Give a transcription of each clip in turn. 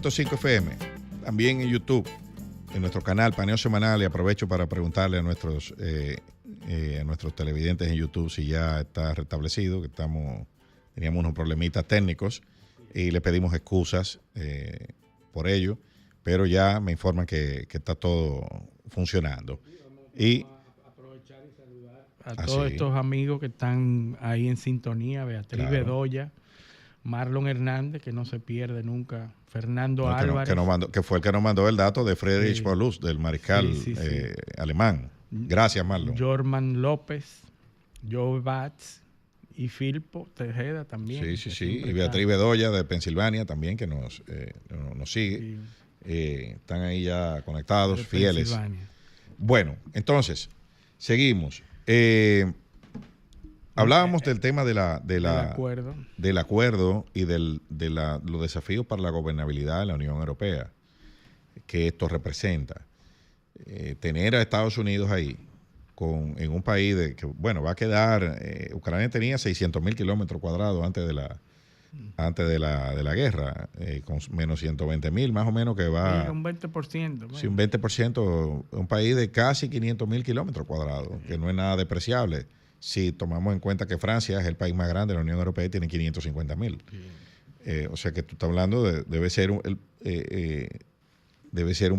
105 FM, también en YouTube, en nuestro canal Paneo Semanal, y aprovecho para preguntarle a nuestros televidentes en YouTube si ya está restablecido, que teníamos unos problemitas técnicos y le pedimos excusas por ello, pero ya me informan que está todo funcionando. Y aprovechar y saludar a todos estos amigos que están ahí en sintonía, Beatriz Bedoya, Marlon Hernández, que no se pierde nunca, Fernando Álvarez. Que fue el que nos mandó el dato de Friedrich Paulus, del mariscal alemán. Gracias, Marlon. Jorman López, Joe Batz y Filpo Tejeda también. Sí. Y Beatriz Bedoya de Pensilvania también, que nos sigue. Sí. Están ahí ya conectados, fieles. Bueno, entonces, seguimos. Hablábamos del tema del acuerdo y de los desafíos para la gobernabilidad de la Unión Europea que esto representa. Tener a Estados Unidos ahí en un país que va a quedar. Ucrania tenía 600,000 kilómetros cuadrados antes de la guerra, con menos 120,000 más o menos, que va. Sí, un 20%. Sí, un 20%, un país de casi 500,000 kilómetros cuadrados, que no es nada despreciable. Si tomamos en cuenta que Francia es el país más grande de la Unión Europea y tiene 550,000. O sea que tú estás hablando debe ser un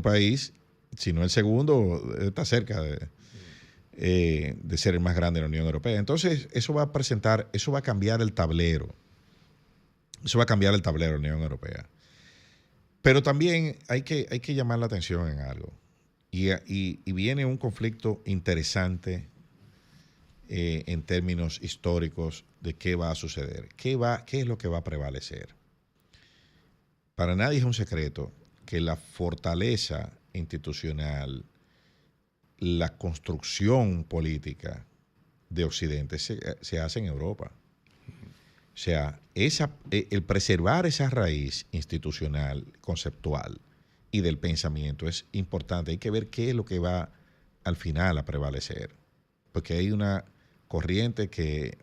país, si no el segundo, está cerca de ser el más grande de la Unión Europea. Entonces eso va a cambiar el tablero. Eso va a cambiar el tablero de la Unión Europea. Pero también hay que llamar la atención en algo. Y viene un conflicto interesante en términos históricos de qué va a suceder, qué es lo que va a prevalecer. Para nadie es un secreto que la fortaleza institucional, la construcción política de Occidente se hace en Europa. O sea, el preservar esa raíz institucional, conceptual y del pensamiento es importante. Hay que ver qué es lo que va al final a prevalecer, porque hay una corriente que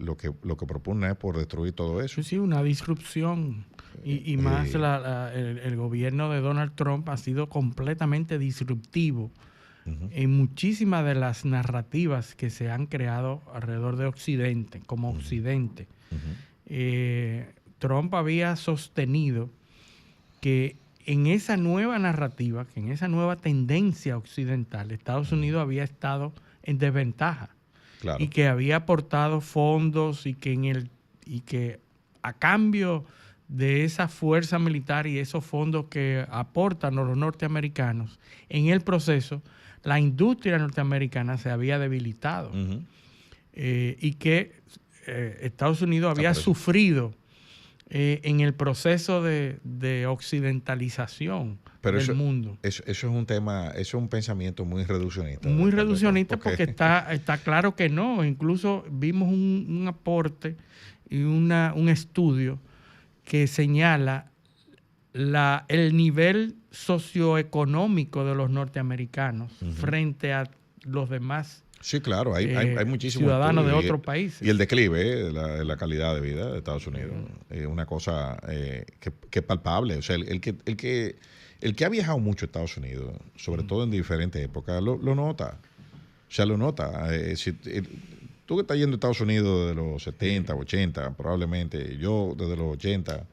lo que propone es por destruir todo eso. Sí, una disrupción. Y más el gobierno de Donald Trump ha sido completamente disruptivo en muchísimas de las narrativas que se han creado alrededor de Occidente, como Occidente. Trump había sostenido que en esa nueva narrativa, que en esa nueva tendencia occidental, Estados Unidos había estado en desventaja. Claro. Y que había aportado fondos y que a cambio de esa fuerza militar y esos fondos que aportan los norteamericanos, en el proceso la industria norteamericana se había debilitado. Y que Estados Unidos había sufrido en el proceso de occidentalización del mundo. Eso es un tema, eso es un pensamiento muy reduccionista. Muy reduccionista porque está claro que no. Incluso vimos un aporte y un estudio que señala el nivel socioeconómico de los norteamericanos frente a los demás. Sí, claro, hay muchísimos ciudadanos de otros países. Y el declive de la calidad de vida de Estados Unidos es una cosa que es palpable. O sea, el que ha viajado mucho a Estados Unidos, sobre todo en diferentes épocas, lo nota. O sea, lo nota. Tú que estás yendo a Estados Unidos desde los 70, 80, probablemente, yo desde los 80,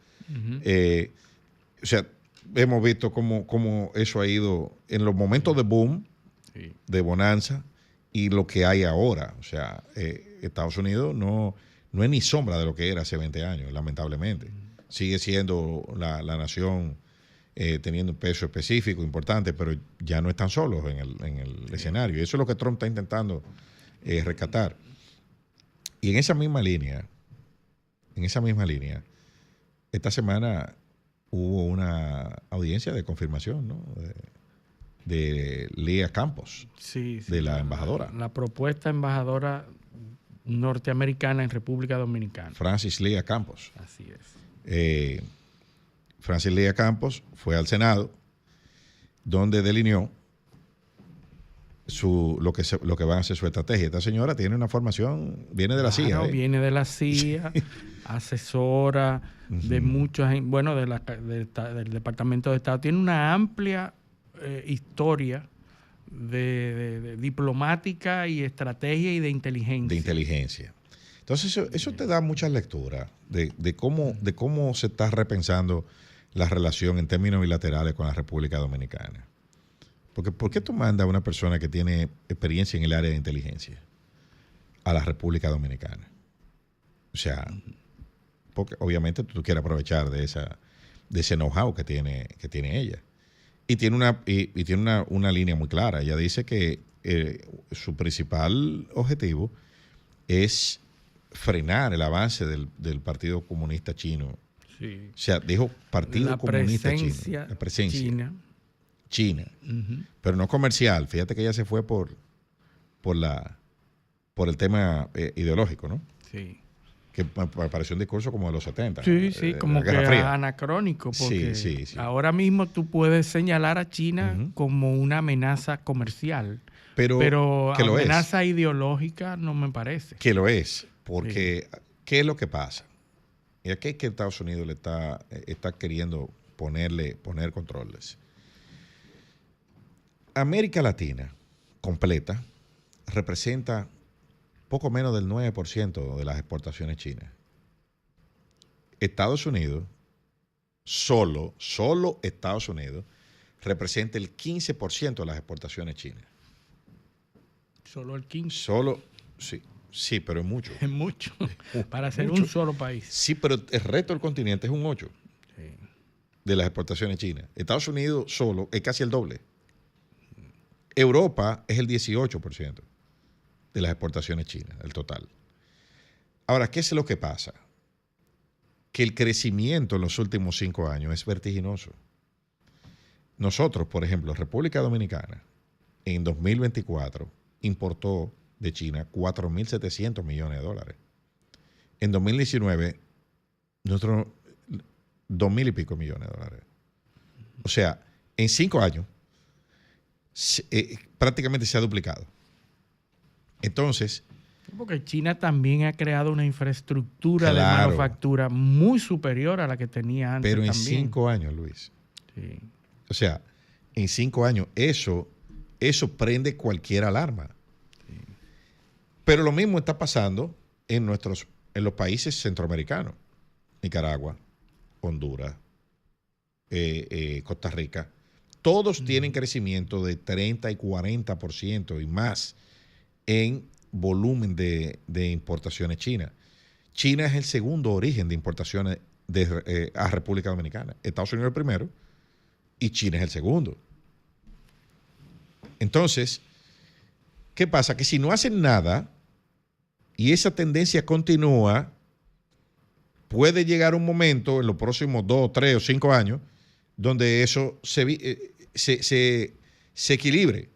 o sea, hemos visto cómo eso ha ido en los momentos de boom, de bonanza, y lo que hay ahora. O sea, Estados Unidos no es ni sombra de lo que era hace 20 años, lamentablemente. Sigue siendo la nación teniendo un peso específico, importante, pero ya no están solos en el escenario. Y eso es lo que Trump está intentando rescatar. Y en esa misma línea, esta semana hubo una audiencia de confirmación, ¿no? De Lía Campos, de la embajadora. La propuesta embajadora norteamericana en República Dominicana. Francis Lía Campos. Así es. Francis Lía Campos fue al Senado, donde delineó lo que van a ser su estrategia. Esta señora tiene una formación, viene de la CIA. Viene de la CIA. asesora de muchos, bueno, del Departamento de Estado. Tiene una amplia historia de diplomática y estrategia y de inteligencia. De inteligencia. Entonces, eso te da muchas lecturas de cómo se está repensando la relación en términos bilaterales con la República Dominicana. Porque ¿por qué tú mandas a una persona que tiene experiencia en el área de inteligencia a la República Dominicana? O sea, porque obviamente tú quieres aprovechar de ese know-how que tiene ella. Y tiene una línea muy clara. Ella dice que su principal objetivo es frenar el avance del Partido Comunista Chino. Sí. O sea, dijo Partido Comunista Chino. La presencia China. Pero no comercial. Fíjate que ella se fue por el tema ideológico, ¿no? Sí. Que me pareció un discurso como de los 70. Sí, como que anacrónico, porque sí. Ahora mismo tú puedes señalar a China como una amenaza comercial, pero amenaza ideológica no me parece. Que lo es, porque ¿qué es lo que pasa? Y aquí es que Estados Unidos le está queriendo poner controles. América Latina completa representa poco menos del 9% de las exportaciones chinas. Estados Unidos, solo Estados Unidos, representa el 15% de las exportaciones chinas. ¿Solo el 15%? Solo, sí, pero es mucho. Es mucho, para ser un solo país. Sí, pero el resto del continente es un 8% de las exportaciones chinas. Estados Unidos solo es casi el doble. Europa es el 18%. De las exportaciones chinas, el total. Ahora, ¿qué es lo que pasa? Que el crecimiento en los últimos 5 años es vertiginoso. Nosotros, por ejemplo, República Dominicana, en 2024, importó de China 4.700 millones de dólares. En 2019, nosotros 2.000 y pico millones de dólares. O sea, en 5 años, prácticamente se ha duplicado. Entonces, porque China también ha creado una infraestructura de manufactura muy superior a la que tenía antes. Pero en también. 5 años, Luis. Sí. O sea, en 5 años, eso prende cualquier alarma. Sí. Pero lo mismo está pasando en los países centroamericanos. Nicaragua, Honduras, Costa Rica. Todos tienen crecimiento de 30 y 40% y más en volumen de importaciones chinas. China es el segundo origen de importaciones a República Dominicana. Estados Unidos es el primero y China es el segundo. Entonces, ¿qué pasa? Que si no hacen nada y esa tendencia continúa, puede llegar un momento en los próximos 2, 3 o 5 años donde eso se equilibre.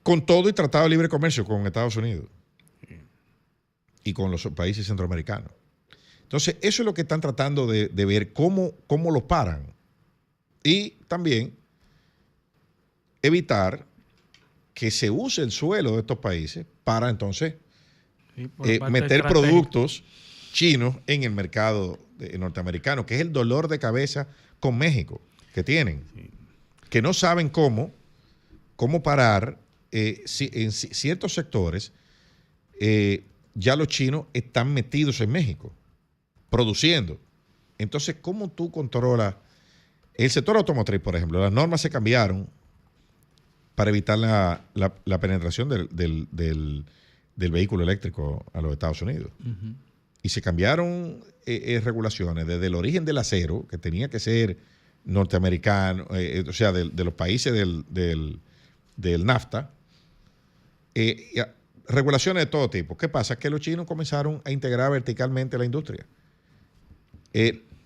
Con todo y tratado de libre comercio con Estados Unidos y con los países centroamericanos. Entonces, eso es lo que están tratando de ver, cómo lo paran. Y también evitar que se use el suelo de estos países para entonces meter productos chinos en el mercado norteamericano, que es el dolor de cabeza con México que tienen, que no saben cómo parar. En ciertos sectores ya los chinos están metidos en México produciendo. Entonces, ¿cómo tú controlas el sector automotriz, por ejemplo? Las normas se cambiaron para evitar la penetración del vehículo eléctrico a los Estados Unidos. Y se cambiaron regulaciones desde el origen del acero, que tenía que ser norteamericano, o sea, de los países del NAFTA, regulaciones de todo tipo. ¿Qué pasa? Que los chinos comenzaron a integrar verticalmente la industria.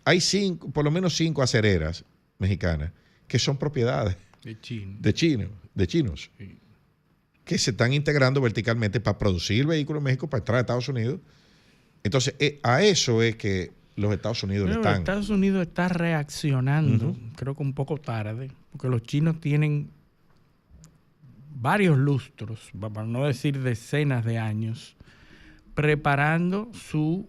Hay por lo menos 5 acereras mexicanas que son propiedades de chinos, sí, que se están integrando verticalmente para producir vehículos en México, para entrar a Estados Unidos. Entonces, a eso es que los Estados Unidos le están... Estados Unidos está reaccionando, creo que un poco tarde, porque los chinos tienen varios lustros, para no decir decenas de años, preparando su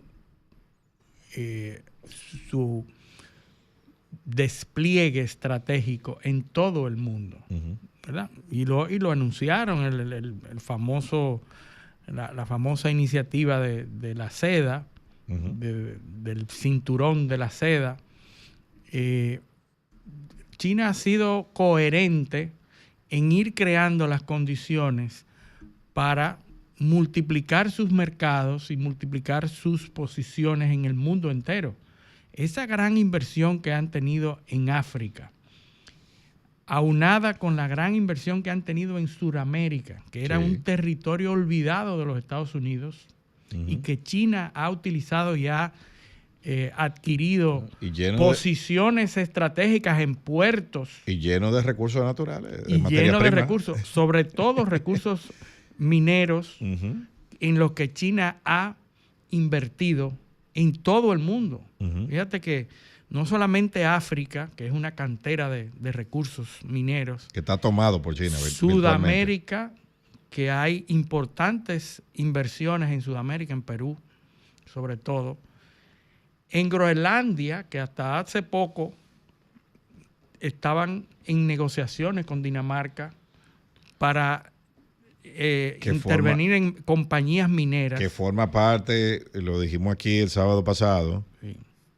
despliegue estratégico en todo el mundo, ¿verdad? Y lo anunciaron, la famosa iniciativa de la seda, del cinturón de la seda. China ha sido coherente en ir creando las condiciones para multiplicar sus mercados y multiplicar sus posiciones en el mundo entero. Esa gran inversión que han tenido en África, aunada con la gran inversión que han tenido en Sudamérica, que era un territorio olvidado de los Estados Unidos, y que China ha utilizado y ha adquirido posiciones estratégicas en puertos. Y lleno de recursos naturales. Y lleno de recursos, sobre todo recursos mineros, en los que China ha invertido en todo el mundo. Fíjate que no solamente África, que es una cantera de recursos mineros. Que está tomado por China. Sudamérica, que hay importantes inversiones en Sudamérica, en Perú, sobre todo. En Groenlandia, que hasta hace poco estaban en negociaciones con Dinamarca para intervenir en compañías mineras. Que forma parte, lo dijimos aquí el sábado pasado,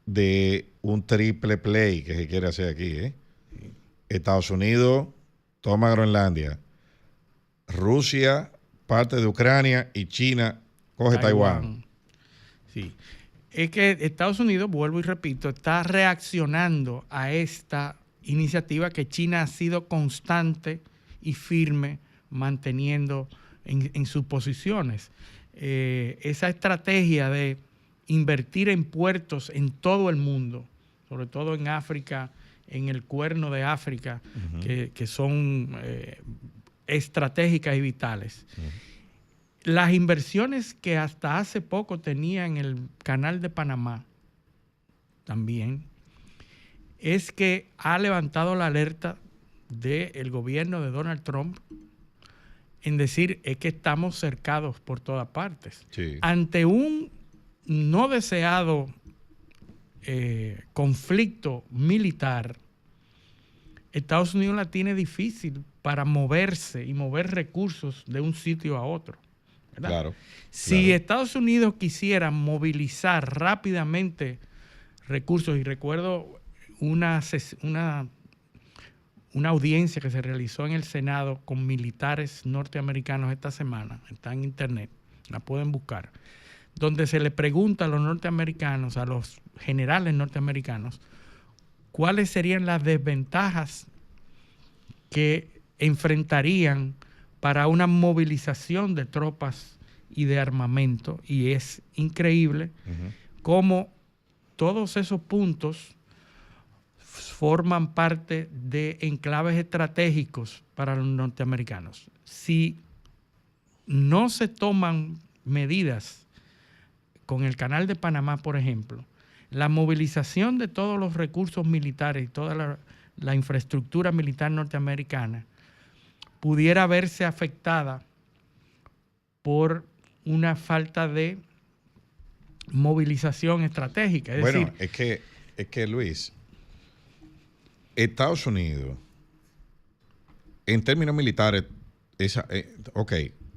de un triple play que se quiere hacer aquí. Estados Unidos toma Groenlandia, Rusia, parte de Ucrania, y China coge Taiwán. Sí. Es que Estados Unidos, vuelvo y repito, está reaccionando a esta iniciativa que China ha sido constante y firme manteniendo en sus posiciones. Esa estrategia de invertir en puertos en todo el mundo, sobre todo en África, en el Cuerno de África, que son estratégicas y vitales. Las inversiones que hasta hace poco tenía en el Canal de Panamá también, es que ha levantado la alerta del gobierno de Donald Trump en decir es que estamos cercados por todas partes. Sí. Ante un no deseado conflicto militar, Estados Unidos la tiene difícil para moverse y mover recursos de un sitio a otro, ¿verdad? Claro. Si Estados Unidos quisiera movilizar rápidamente recursos, y recuerdo una audiencia que se realizó en el Senado con militares norteamericanos esta semana, está en internet, la pueden buscar, donde se le pregunta a los norteamericanos, a los generales norteamericanos, cuáles serían las desventajas que enfrentarían para una movilización de tropas y de armamento. Y es increíble cómo todos esos puntos forman parte de enclaves estratégicos para los norteamericanos. Si no se toman medidas con el Canal de Panamá, por ejemplo, la movilización de todos los recursos militares y toda la infraestructura militar norteamericana pudiera verse afectada por una falta de movilización estratégica. Es decir, es que Luis, Estados Unidos, en términos militares,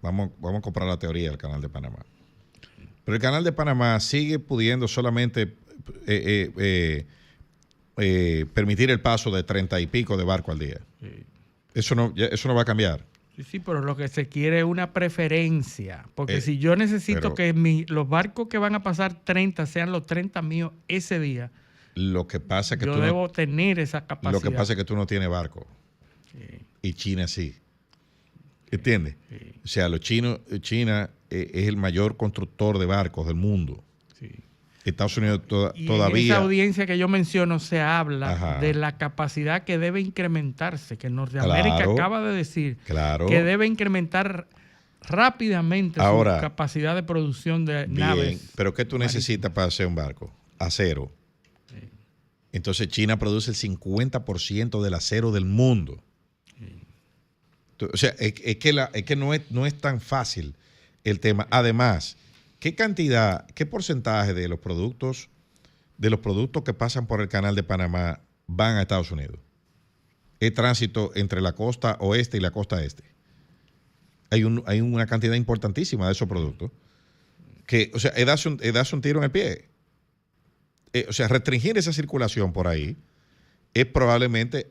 vamos a comprar la teoría del Canal de Panamá. Pero el Canal de Panamá sigue pudiendo solamente permitir el paso de 30 y pico de barcos al día. Sí. Eso no va a cambiar. Sí, pero lo que se quiere es una preferencia. Porque si yo necesito que los barcos que van a pasar 30 sean los 30 míos ese día, lo que pasa es que yo debo tener esa capacidad. Lo que pasa es que tú no tienes barco. Sí. Y China sí. ¿Entiendes? Sí. O sea, China es el mayor constructor de barcos del mundo. Sí. Estados Unidos todavía... En esa audiencia que yo menciono se habla de la capacidad que debe incrementarse, que Norteamérica acaba de decir que debe incrementar rápidamente su capacidad de producción de naves. Pero ¿qué tú necesitas para hacer un barco? Acero. Sí. Entonces China produce el 50% del acero del mundo. Sí. O sea, es que no es tan fácil el tema. Además, qué porcentaje de los productos que pasan por el canal de Panamá van a Estados Unidos? Es tránsito entre la costa oeste y la costa este. Hay una cantidad importantísima de esos productos que, o sea, es darse un tiro en el pie. O sea, restringir esa circulación por ahí es probablemente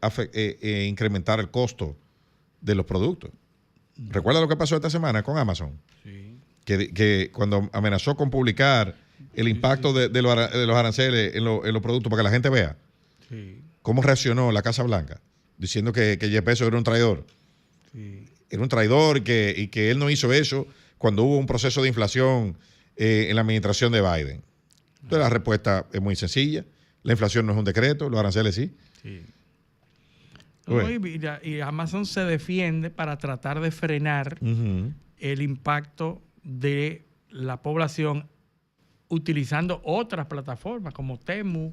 incrementar el costo de los productos. ¿Recuerda lo que pasó esta semana con Amazon? Sí. Que cuando amenazó con publicar el impacto de los aranceles en los productos para que la gente vea. Sí. ¿Cómo reaccionó la Casa Blanca? Diciendo que Jeff Bezos era un traidor. Sí. Era un traidor y que él no hizo eso cuando hubo un proceso de inflación en la administración de Biden. Entonces la respuesta es muy sencilla. La inflación no es un decreto, los aranceles sí. Sí. No, y Amazon se defiende para tratar de frenar el impacto de la población utilizando otras plataformas como Temu,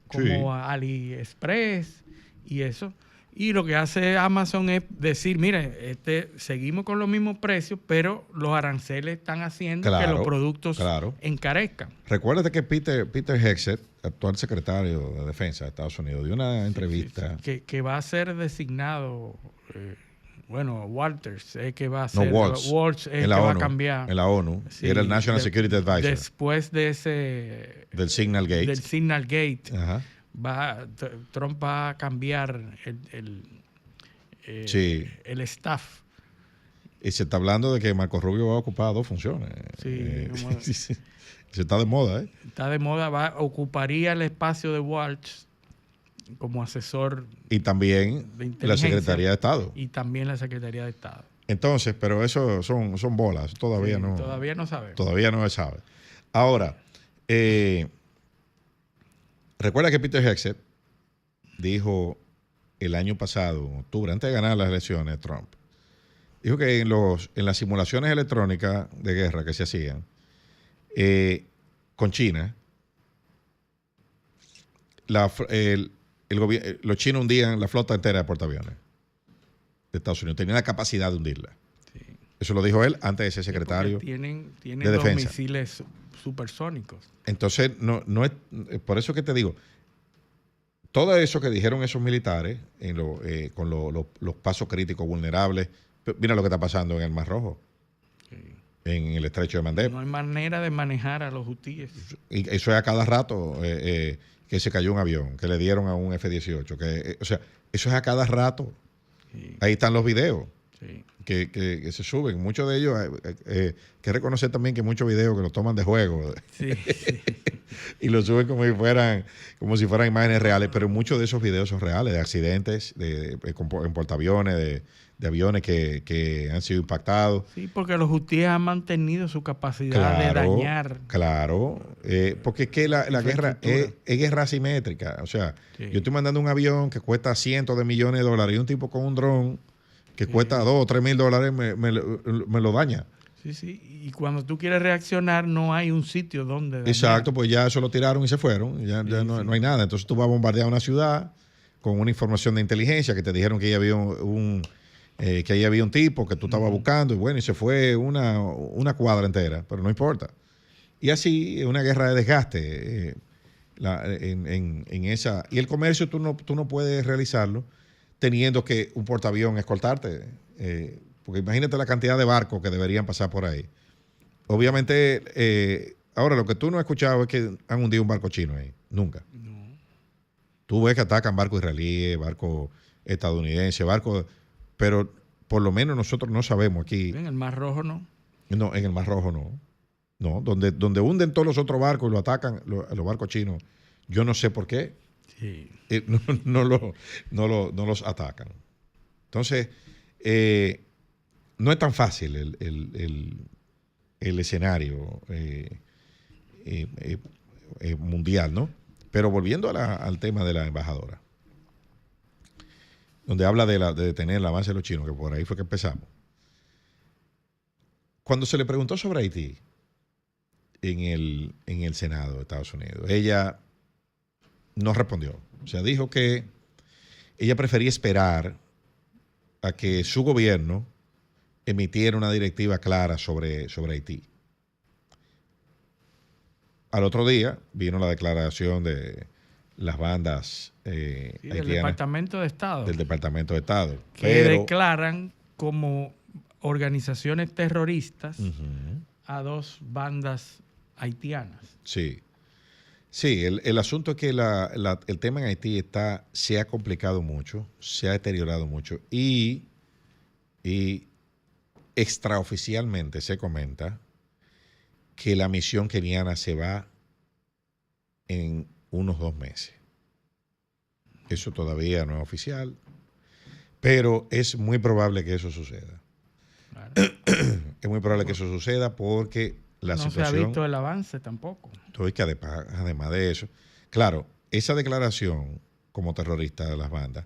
como AliExpress y eso. Y lo que hace Amazon es decir, mire, seguimos con los mismos precios, pero los aranceles están haciendo que los productos encarezcan. Recuérdate que Peter Hegseth, actual secretario de Defensa de Estados Unidos, dio una entrevista. Que va a ser designado, Walters, que va a ser... Waltz es que va a cambiar. En la ONU. Sí, era el National Security Advisor. Después de ese... Del Signal Gate. Del Signal Gate. Ajá. Trump va a cambiar el staff. Y se está hablando de que Marco Rubio va a ocupar 2 funciones. Se está de moda, ¿eh? Está de moda, ocuparía el espacio de Waltz como asesor. Y también la Secretaría de Estado. Y también la Secretaría de Estado. Entonces, pero eso son bolas. Todavía no. Todavía no sabemos. Todavía no se sabe. Ahora, recuerda que Peter Hegseth dijo el año pasado, en octubre, antes de ganar las elecciones, Trump, dijo que en las simulaciones electrónicas de guerra que se hacían con China, los chinos hundían la flota entera de portaaviones de Estados Unidos. Tenían la capacidad de hundirla. Sí. Eso lo dijo él antes de ser secretario tienen de Defensa. Los misiles supersónicos. Entonces, no es por eso que te digo, todo eso que dijeron esos militares con los pasos críticos vulnerables, mira lo que está pasando en el Mar Rojo, en el estrecho de Mandeb. No hay manera de manejar a los hutíes. Y eso es a cada rato que se cayó un avión, que le dieron a un F-18. O sea, eso es a cada rato. Sí. Ahí están los videos. Sí. Que se suben. Muchos de ellos, hay que reconocer también que muchos videos que los toman de juego. Sí. Y los suben como si fueran imágenes reales, pero muchos de esos videos son reales, de accidentes en portaaviones, de aviones que han sido impactados. Sí, porque los hutíes han mantenido su capacidad de dañar. Claro, porque es que la guerra es guerra asimétrica. O sea, yo estoy mandando un avión que cuesta cientos de millones de dólares y un tipo con un dron que cuesta $2,000 o $3,000 me lo daña. Sí. Y cuando tú quieres reaccionar, no hay un sitio donde dañar. Exacto, pues ya eso lo tiraron y se fueron. Ya no hay nada. Entonces tú vas a bombardear una ciudad con una información de inteligencia que te dijeron que ahí había que ahí había un tipo que tú estabas buscando y se fue una cuadra entera, pero no importa. Y así, una guerra de desgaste en esa. Y el comercio tú no puedes realizarlo teniendo que un portaavión escoltarte. Porque imagínate la cantidad de barcos que deberían pasar por ahí. Obviamente, ahora lo que tú no has escuchado es que han hundido un barco chino ahí. Nunca. No. Tú ves que atacan barcos israelíes, barcos estadounidenses, barcos... Pero por lo menos nosotros no sabemos aquí. En el Mar Rojo no. No, en el Mar Rojo no. No, donde hunden todos los otros barcos y lo atacan, los barcos chinos, yo no sé por qué. Sí. No los atacan. Entonces, no es tan fácil el escenario mundial, ¿no? Pero volviendo al tema de la embajadora, donde habla de detener el avance de los chinos, que por ahí fue que empezamos. Cuando se le preguntó sobre Haití en el Senado de Estados Unidos, ella no respondió. O sea, dijo que ella prefería esperar a que su gobierno emitiera una directiva clara sobre Haití. al otro día vino la declaración de las bandas haitianas, del Departamento de Estado. Del Departamento de Estado. Que declaran como organizaciones terroristas a 2 bandas haitianas. Sí. Sí, el asunto es que el tema en Haití se ha complicado mucho, se ha deteriorado mucho y extraoficialmente se comenta que la misión keniana se va en unos 2 meses. Eso todavía no es oficial, pero es muy probable que eso suceda. Claro. Es muy probable que eso suceda porque la situación... No se ha visto el avance tampoco. Que además de eso, claro, esa declaración como terrorista de las bandas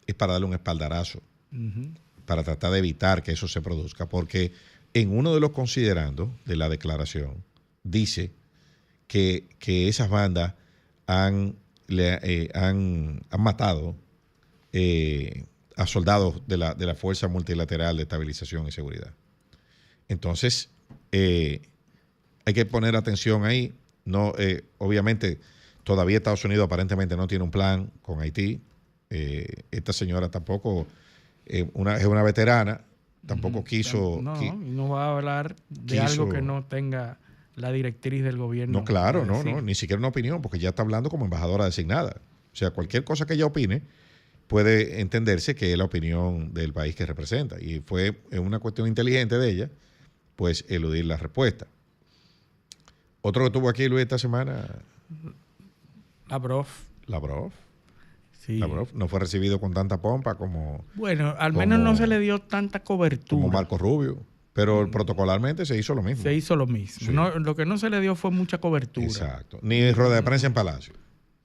es para darle un espaldarazo, para tratar de evitar que eso se produzca, porque en uno de los considerandos de la declaración dice que esas bandas han matado a soldados de la Fuerza Multilateral de Estabilización y Seguridad. Entonces, hay que poner atención ahí. No, obviamente, todavía Estados Unidos aparentemente no tiene un plan con Haití. Esta señora tampoco es una veterana, tampoco quiso... No va a hablar de algo que no tenga la directriz del gobierno. No, claro, ni siquiera una opinión, porque ya está hablando como embajadora designada. O sea, cualquier cosa que ella opine puede entenderse que es la opinión del país que representa. Y fue una cuestión inteligente de ella, pues, eludir la respuesta. Otro que tuvo aquí, Luis, esta semana... Lavrov. Sí. Lavrov no fue recibido con tanta pompa como... Bueno, al menos no se le dio tanta cobertura. Como Marco Rubio. Pero protocolarmente se hizo lo mismo. Se hizo lo mismo. Sí. Lo que no se le dio fue mucha cobertura. Exacto. Ni rueda de prensa en Palacio.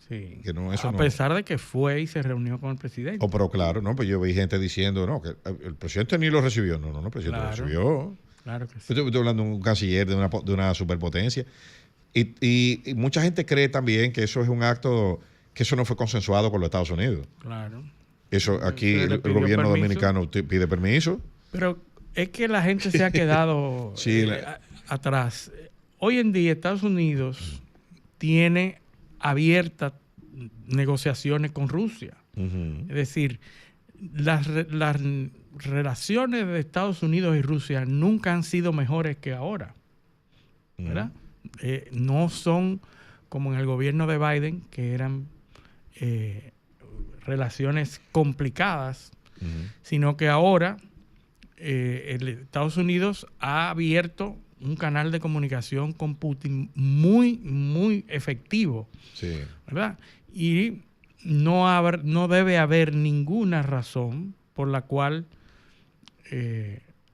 Sí. Que no, a pesar de que fue y se reunió con el presidente. Pero claro, no, pues yo vi gente diciendo, no, que el presidente ni lo recibió. No, el presidente lo recibió. Claro que sí. Estoy hablando de un canciller de una superpotencia. Y mucha gente cree también que eso es un acto, que eso no fue consensuado con los Estados Unidos. Claro. Eso aquí el gobierno dominicano pide permiso. Pero es que la gente se ha quedado atrás. Hoy en día Estados Unidos tiene abiertas negociaciones con Rusia. Es decir, las relaciones de Estados Unidos y Rusia nunca han sido mejores que ahora, ¿verdad? No son como en el gobierno de Biden, que eran relaciones complicadas, sino que ahora Estados Unidos ha abierto un canal de comunicación con Putin muy, muy efectivo, sí, ¿verdad? Y no debe haber ninguna razón por la cual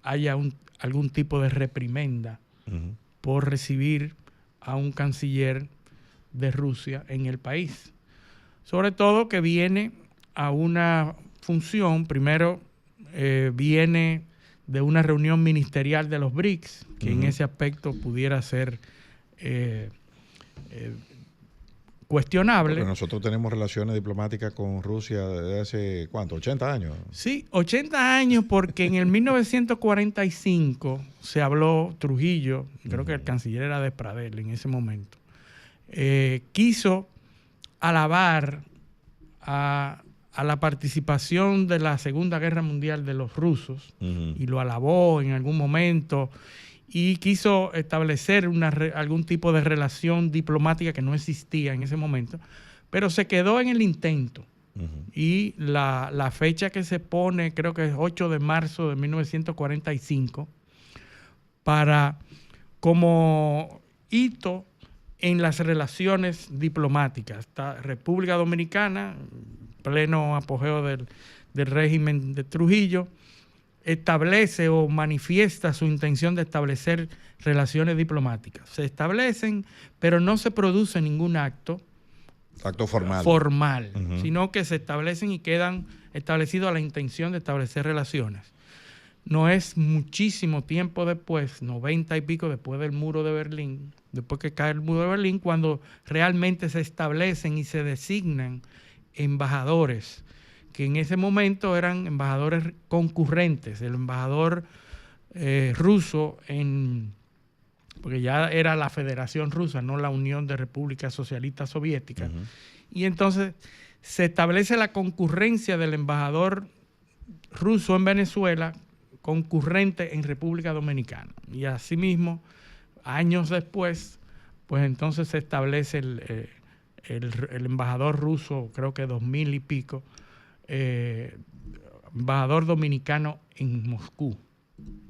haya algún tipo de reprimenda por recibir a un canciller de Rusia en el país. Sobre todo que viene a una función, primero viene de una reunión ministerial de los BRICS, que en ese aspecto pudiera ser cuestionable. Porque nosotros tenemos relaciones diplomáticas con Rusia desde hace, ¿cuánto? ¿80 años? Sí, 80 años, porque en el 1945 se habló Trujillo, creo que el canciller era Despradel en ese momento, quiso alabar a la participación de la Segunda Guerra Mundial de los rusos, y lo alabó en algún momento, y quiso establecer algún tipo de relación diplomática que no existía en ese momento, pero se quedó en el intento. Y la fecha que se pone, creo que es 8 de marzo de 1945, como hito en las relaciones diplomáticas. Está República Dominicana, pleno apogeo del régimen de Trujillo, establece o manifiesta su intención de establecer relaciones diplomáticas. Se establecen, pero no se produce ningún acto formal, sino que se establecen y quedan establecidos a la intención de establecer relaciones. No es muchísimo tiempo después, 90 y pico después del muro de Berlín, después que cae el muro de Berlín, cuando realmente se establecen y se designan embajadores, que en ese momento eran embajadores concurrentes. El embajador ruso en porque ya era la Federación Rusa, no la Unión de Repúblicas Socialistas Soviéticas. Y entonces se establece la concurrencia del embajador ruso en Venezuela concurrente en República Dominicana. Y asimismo, años después, pues entonces se establece el embajador ruso, creo que 2000 y pico, embajador dominicano en Moscú,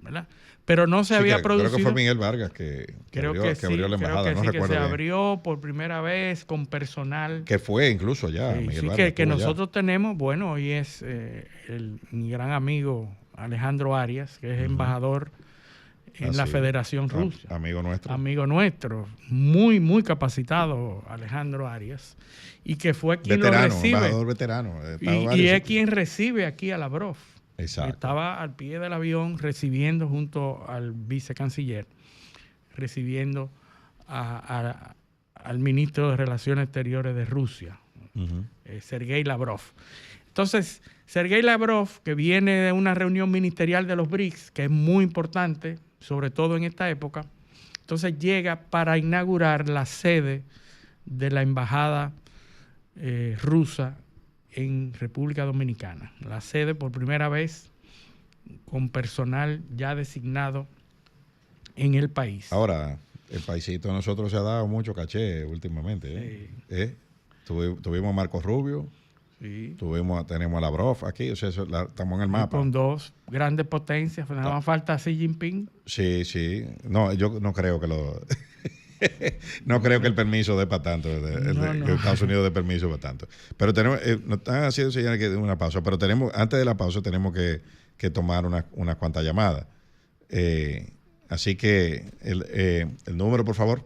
¿verdad? Pero no se había producido. Creo que fue Miguel Vargas que abrió la embajada, creo que no sí, recuerdo que se bien. abrió por primera vez con personal. Que fue incluso ya, Sí, Miguel sí, Vargas. que nosotros tenemos, bueno, hoy es mi gran amigo Alejandro Arias, que es embajador en la Federación Rusa. Amigo nuestro. Amigo nuestro, muy, muy capacitado Alejandro Arias, y que fue quien lo recibe. Embajador veterano. Y es quien recibe aquí a Lavrov. Exacto. Estaba al pie del avión recibiendo junto al vicecanciller, recibiendo al ministro de Relaciones Exteriores de Rusia, Sergei Lavrov. Entonces, Sergei Lavrov, que viene de una reunión ministerial de los BRICS, que es muy importante, sobre todo en esta época, entonces llega para inaugurar la sede de la embajada rusa en República Dominicana. La sede por primera vez con personal ya designado en el país. Ahora, el paisito de nosotros se ha dado mucho caché últimamente. Sí. Tuvimos a Marcos Rubio, sí. Tenemos a Lavrov aquí, o sea, estamos en el mapa. Con dos grandes potencias, nada más falta Xi Jinping. Sí, sí. No, yo no creo que lo... no creo que el permiso dé para tanto, que Estados Unidos dé permiso para tanto. Pero tenemos, nos están haciendo señales que de una pausa, pero antes de la pausa tenemos que tomar unas cuantas llamadas. Así que el número, por favor.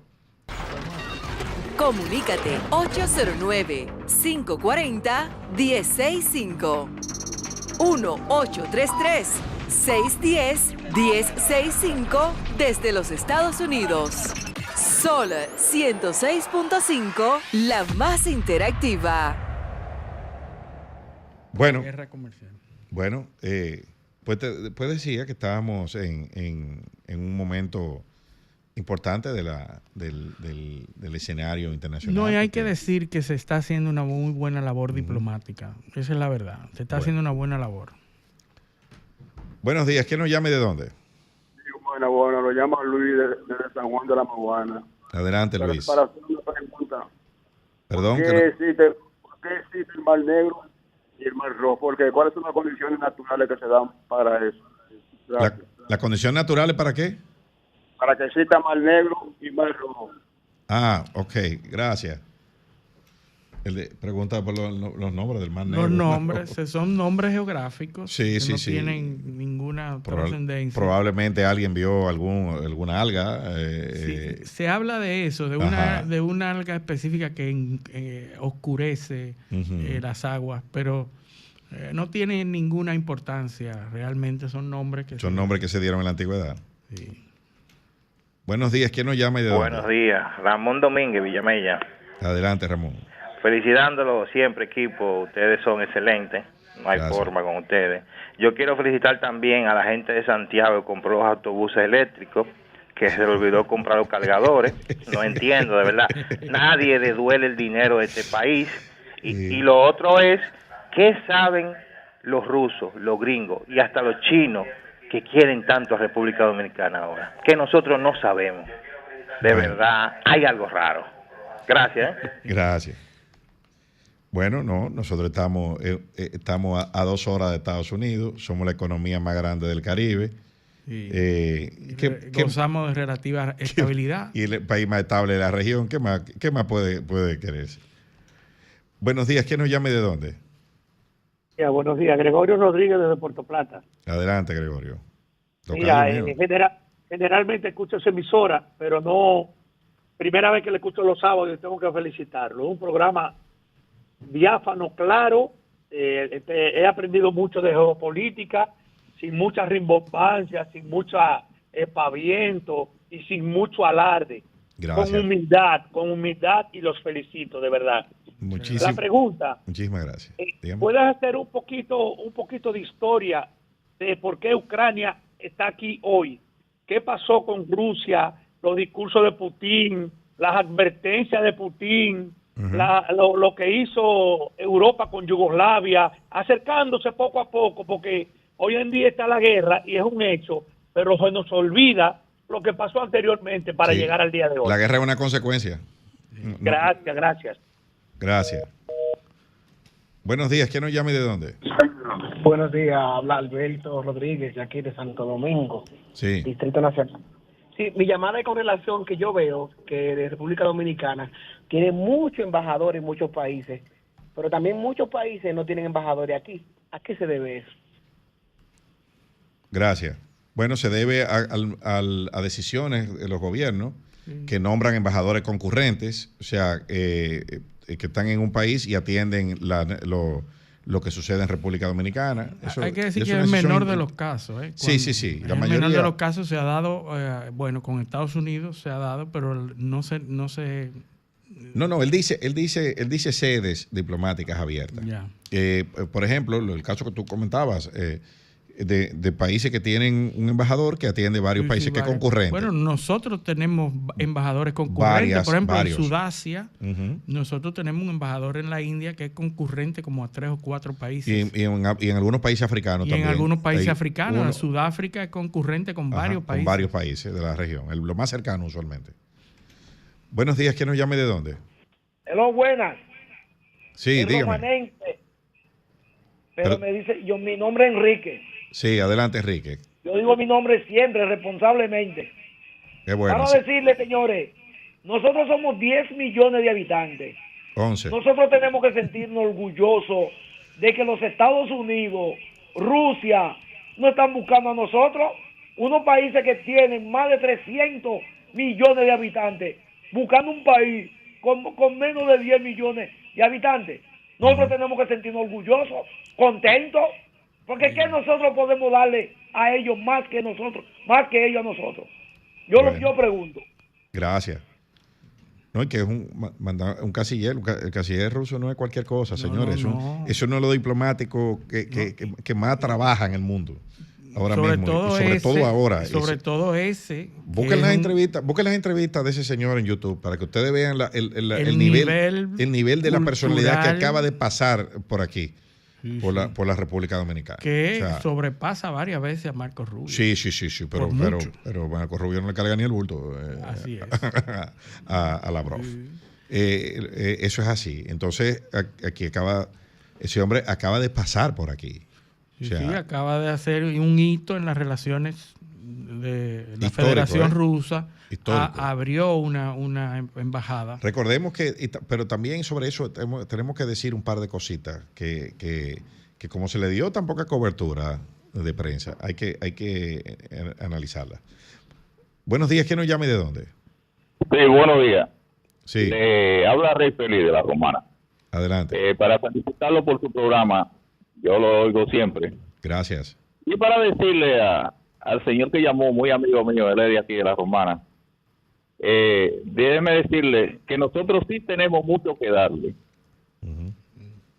Comunícate 809-540-1065. 1-833-610-1065 desde los Estados Unidos. Sol 106.5, la más interactiva. Bueno, pues decía que estábamos en un momento importante del escenario internacional. No, y hay que decir que se está haciendo una muy buena labor diplomática. Esa es la verdad. Se está haciendo una buena labor. Buenos días. ¿Quién nos llama y de dónde? Bueno, lo llama Luis desde San Juan de la Maguana. Adelante, Luis. Para hacer una pregunta. Perdón. ¿Por qué existe el Mar Negro y el Mar Rojo? Porque ¿cuáles son las condiciones naturales que se dan para eso? ¿Las condiciones naturales para qué? Para que exista Mar Negro y Mar Rojo. Ah, ok, gracias. Pregunta por los nombres del Mar Negro. Los nombres, son nombres geográficos que no tienen ninguna trascendencia. Probablemente alguien vio alguna alga. Se habla de eso, de una alga específica que oscurece las aguas, pero no tiene ninguna importancia. Realmente son nombres que se dieron en la antigüedad. Sí. Buenos días, ¿quién nos llama y de dónde? Buenos días, Ramón Domínguez, Villamella. Adelante, Ramón. Felicitándolo siempre, equipo. Ustedes son excelentes. No hay forma con ustedes. Yo quiero felicitar también a la gente de Santiago que compró los autobuses eléctricos, que se le olvidó comprar los cargadores. No entiendo, de verdad. Nadie le duele el dinero de este país. Y lo otro es, ¿qué saben los rusos, los gringos y hasta los chinos que quieren tanto a República Dominicana ahora? Que nosotros no sabemos. De verdad, hay algo raro. Gracias. Gracias. Bueno, nosotros estamos a 2 horas de Estados Unidos, somos la economía más grande del Caribe. Gozamos de relativa estabilidad. Y el país más estable de la región, ¿qué más puede quererse? Buenos días, ¿quién nos llama y de dónde? Buenos días, Gregorio Rodríguez desde Puerto Plata. Adelante, Gregorio. Mira, generalmente escucho esa emisora, pero no, primera vez que le escucho los sábados y tengo que felicitarlo. Es un programa diáfano, claro. He aprendido mucho de geopolítica, sin mucha rimbombancia, sin mucho espaviento y sin mucho alarde. Gracias. Con humildad, y los felicito, de verdad. Muchísimas. La pregunta. Muchísimas gracias. ¿Puedes hacer un poquito de historia de por qué Ucrania está aquí hoy? ¿Qué pasó con Rusia? los discursos de Putin, las advertencias de Putin, lo que hizo Europa con Yugoslavia, acercándose poco a poco, porque hoy en día está la guerra y es un hecho, pero se nos olvida lo que pasó anteriormente para llegar al día de hoy. La guerra es una consecuencia. Gracias. Gracias. Buenos días, ¿quién nos llama y de dónde? Buenos días, habla Alberto Rodríguez, de aquí de Santo Domingo, Distrito Nacional. Sí, mi llamada es con relación que yo veo que de República Dominicana tiene muchos embajadores en muchos países, pero también muchos países no tienen embajadores aquí. ¿A qué se debe eso? Gracias. Bueno, se debe a decisiones de los gobiernos que nombran embajadores concurrentes, o sea, que están en un país y atienden lo que sucede en República Dominicana. Eso, hay que decir que es el menor de los casos. Sí. La mayoría, menor de los casos se ha dado, bueno, con Estados Unidos se ha dado, pero no se... No, él dice sedes diplomáticas abiertas. Por ejemplo, el caso que tú comentabas, de países que tienen un embajador que atiende varios países que concurrentes. Bueno, nosotros tenemos embajadores concurrentes. Por ejemplo, en Sudasia, nosotros tenemos un embajador en la India que es concurrente como a 3 o 4 países. Y en algunos países africanos también. En algunos países africanos. En Sudáfrica es concurrente con varios países. Con varios países de la región. Lo más cercano usualmente. Buenos días, ¿quién nos llama y de dónde? Hello, buenas. Sí, dígame. Romanense, pero me dice, mi nombre es Enrique. Sí, adelante, Enrique. Yo digo mi nombre siempre, responsablemente. Qué bueno. Para decirle, señores, nosotros somos 10 millones de habitantes. 11. Nosotros tenemos que sentirnos orgullosos de que los Estados Unidos, Rusia, no están buscando a nosotros. Unos países que tienen más de 300 millones de habitantes, buscando un país con menos de 10 millones de habitantes. Nosotros tenemos que sentirnos orgullosos, contentos, porque ¿qué nosotros podemos darle a ellos más que ellos a nosotros? Yo pregunto. Gracias. No, y que es un canciller, el canciller ruso no es cualquier cosa, señores. Eso no es lo diplomático que más trabaja en el mundo. Ahora mismo, sobre todo ahora. Busquen las entrevistas de ese señor en YouTube para que ustedes vean el nivel de la personalidad que acaba de pasar por aquí, por la República Dominicana. Que sobrepasa varias veces a Marco Rubio. Sí, pero Marco Rubio no le carga ni el bulto a Lavrov. Eso es así. Entonces, aquí ese hombre acaba de pasar por aquí. Acaba de hacer un hito en las relaciones de la Federación Rusa. Abrió una embajada. Recordemos pero también sobre eso tenemos que decir un par de cositas que como se le dio tan poca cobertura de prensa, hay que analizarla. Buenos días, ¿quién nos llama y de dónde? Sí, buenos días. Sí. Habla Rey Feliz de La Romana. Adelante. Para felicitarlo por su programa, yo lo oigo siempre. Gracias. Y para decirle al señor que llamó, muy amigo mío, él es de aquí de La Romana, déjeme decirle que nosotros sí tenemos mucho que darle.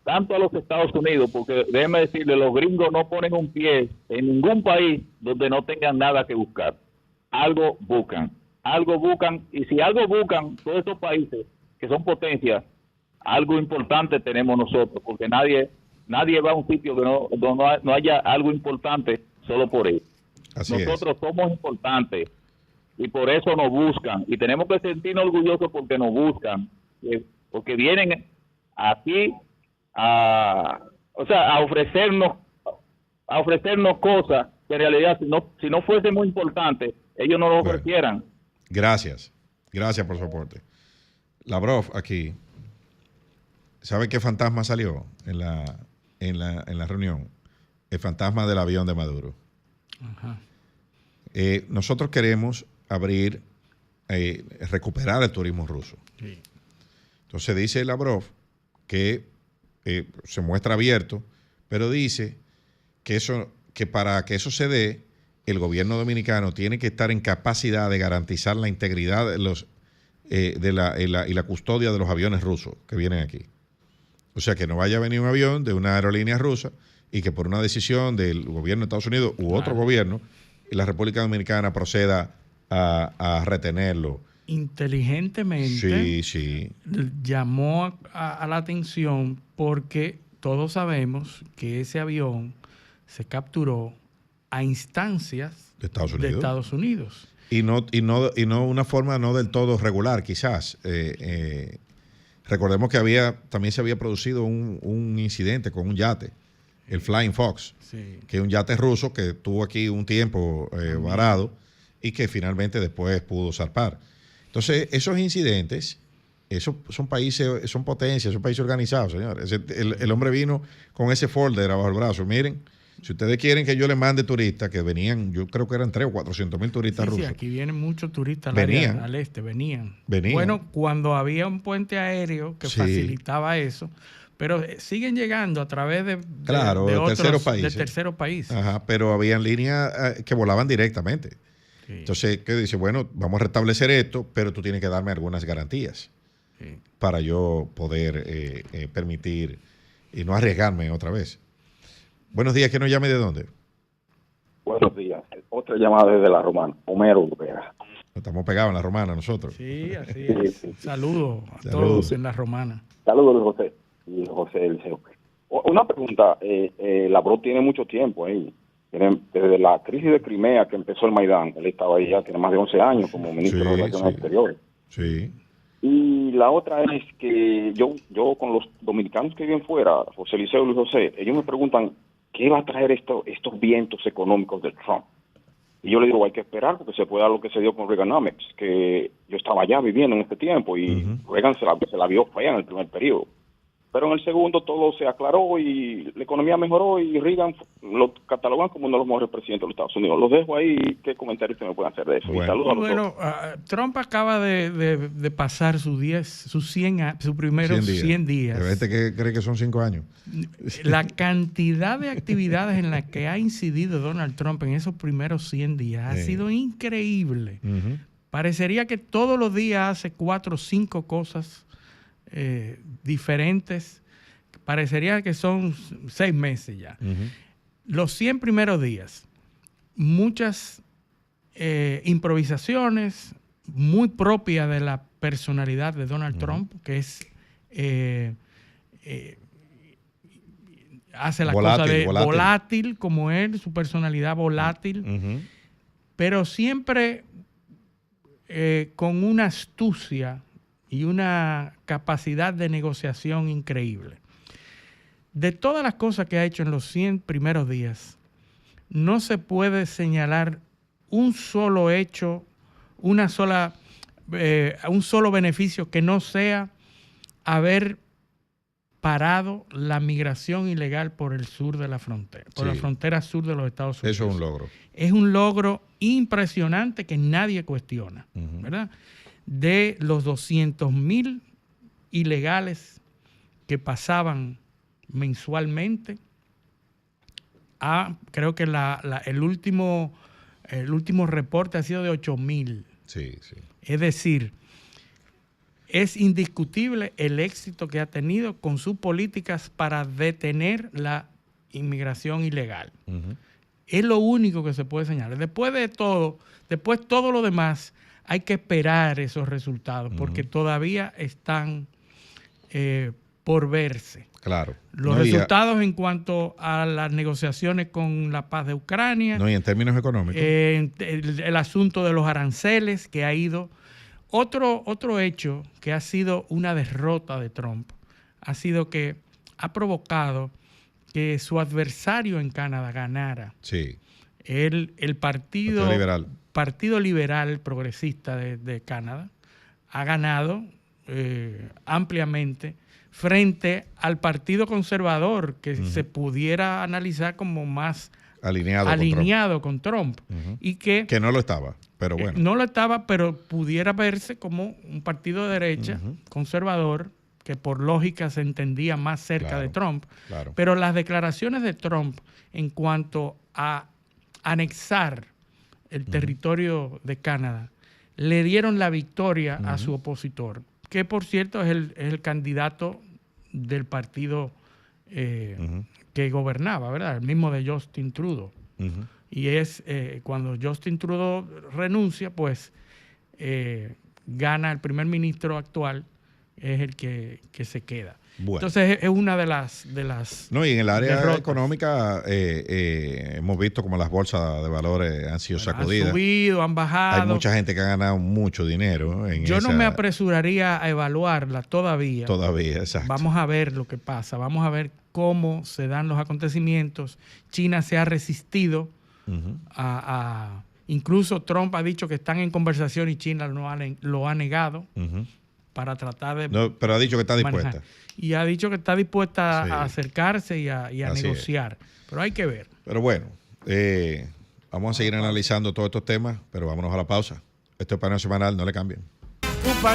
Tanto a los Estados Unidos, porque déjeme decirle, los gringos no ponen un pie en ningún país donde no tengan nada que buscar. Algo buscan, y si algo buscan todos estos países que son potencias, algo importante tenemos nosotros, porque nadie va a un sitio que no haya algo importante solo por él. Nosotros somos importantes y por eso nos buscan, y tenemos que sentirnos orgullosos porque nos buscan, porque vienen aquí a ofrecernos cosas que en realidad si no fuese muy importante, ellos no lo ofrecieran. Gracias por su aporte. Lavrov aquí, ¿sabe qué fantasma salió en la reunión? El fantasma del avión de Maduro. Nosotros queremos recuperar el turismo ruso. Sí. Entonces dice Lavrov que se muestra abierto, pero dice que para que eso se dé, el gobierno dominicano tiene que estar en capacidad de garantizar la integridad y la custodia de los aviones rusos que vienen aquí. O sea, que no vaya a venir un avión de una aerolínea rusa y que por una decisión del gobierno de Estados Unidos u otro gobierno, la República Dominicana proceda a retenerlo. Inteligentemente sí. llamó a la atención porque todos sabemos que ese avión se capturó a instancias de Estados Unidos. Y no una forma no del todo regular, quizás. Recordemos que también se había producido un incidente con un yate, el Flying Fox, que es un yate ruso que tuvo aquí un tiempo varado y que finalmente después pudo zarpar. Entonces, esos incidentes, esos son países, son potencias, son países organizados, señores. El hombre vino con ese folder abajo el brazo. Miren, si ustedes quieren que yo les mande turistas, que venían, yo creo que eran 300,000 o 400,000 turistas rusos. Sí, aquí vienen muchos turistas al este, venían. Bueno, cuando había un puente aéreo que facilitaba eso, pero siguen llegando a través de terceros países. Ajá, pero habían líneas que volaban directamente. Sí. Entonces, ¿qué dice? Bueno, vamos a restablecer esto, pero tú tienes que darme algunas garantías para yo poder permitir y no arriesgarme otra vez. Buenos días, ¿quién nos llame de dónde? Buenos días. Otra llamada desde La Romana. Homero Vera. Estamos pegados en La Romana nosotros. Sí, así es. Sí. Saludos a todos en La Romana. Saludos, José y José Eliseo. Una pregunta. Lavrov tiene mucho tiempo ahí. Desde la crisis de Crimea que empezó el Maidán, él estaba ahí ya, tiene más de 11 años como ministro de Relaciones Exteriores. Sí. Y la otra es que yo con los dominicanos que viven fuera, José Eliseo y Luis José, ellos me preguntan ¿qué va a traer estos vientos económicos de Trump? Y yo le digo, hay que esperar porque se puede dar lo que se dio con Reaganomics, que yo estaba allá viviendo en este tiempo y Reagan se la vio fea en el primer periodo. Pero en el segundo todo se aclaró y la economía mejoró y Reagan lo catalogan como uno de los mejores presidentes de los Estados Unidos. Los dejo ahí, ¿qué comentarios se me pueden hacer de eso? Bueno, y saludos a los dos. Trump acaba de pasar sus primeros 100 días. Hay gente que cree que son 5 años. La cantidad de actividades en las que ha incidido Donald Trump en esos primeros 100 días ha sido increíble. Parecería que todos los días hace 4 o 5 cosas diferentes. Parecería que son 6 meses ya. Los 100 primeros días, muchas improvisaciones muy propias de la personalidad de Donald Trump, que es hace la cosa de volátil como él, su personalidad volátil, pero siempre con una astucia y una capacidad de negociación increíble. De todas las cosas que ha hecho en los 100 primeros días, no se puede señalar un solo hecho, un solo beneficio que no sea haber parado la migración ilegal por el sur de la frontera, por la frontera sur de los Estados Unidos. Eso es un logro. Es un logro impresionante que nadie cuestiona, ¿verdad? De los 200,000 ilegales que pasaban mensualmente, creo que el último reporte ha sido de 8,000. Sí. Es decir, es indiscutible el éxito que ha tenido con sus políticas para detener la inmigración ilegal. Es lo único que se puede señalar. Después todo lo demás, hay que esperar esos resultados porque todavía están por verse. Claro. Los resultados en cuanto a las negociaciones con la paz de Ucrania. No, y en términos económicos. El asunto de los aranceles que ha ido. Otro hecho que ha sido una derrota de Trump ha sido que ha provocado que su adversario en Canadá ganara. Sí. El Partido Liberal Progresista de Canadá ha ganado ampliamente frente al Partido Conservador, que se pudiera analizar como más alineado con Trump. Y que no lo estaba, pero bueno. No lo estaba, pero pudiera verse como un partido de derecha conservador, que por lógica se entendía más cerca de Trump. Claro. Pero las declaraciones de Trump en cuanto a anexar el territorio de Canadá le dieron la victoria a su opositor, que por cierto es el candidato del partido que gobernaba, ¿verdad? El mismo de Justin Trudeau. Y es cuando Justin Trudeau renuncia, pues gana el primer ministro actual, es el que se queda. Bueno. Entonces es una de las no, y en el área derrotas. Económica hemos visto como las bolsas de valores han sido sacudidas. Han subido, han bajado. Hay mucha gente que ha ganado mucho dinero. Yo no me apresuraría a evaluarla todavía. Todavía, exacto. Vamos a ver lo que pasa. Vamos a ver cómo se dan los acontecimientos. China se ha resistido incluso Trump ha dicho que están en conversación y China lo ha negado para tratar de... No, pero ha dicho que está dispuesta. Manejar. Y ha dicho que está dispuesta a acercarse y a negociar. Pero hay que ver. Pero bueno, vamos a seguir analizando todos estos temas, pero vámonos a la pausa. Esto es Paneo Semanal, no le cambien.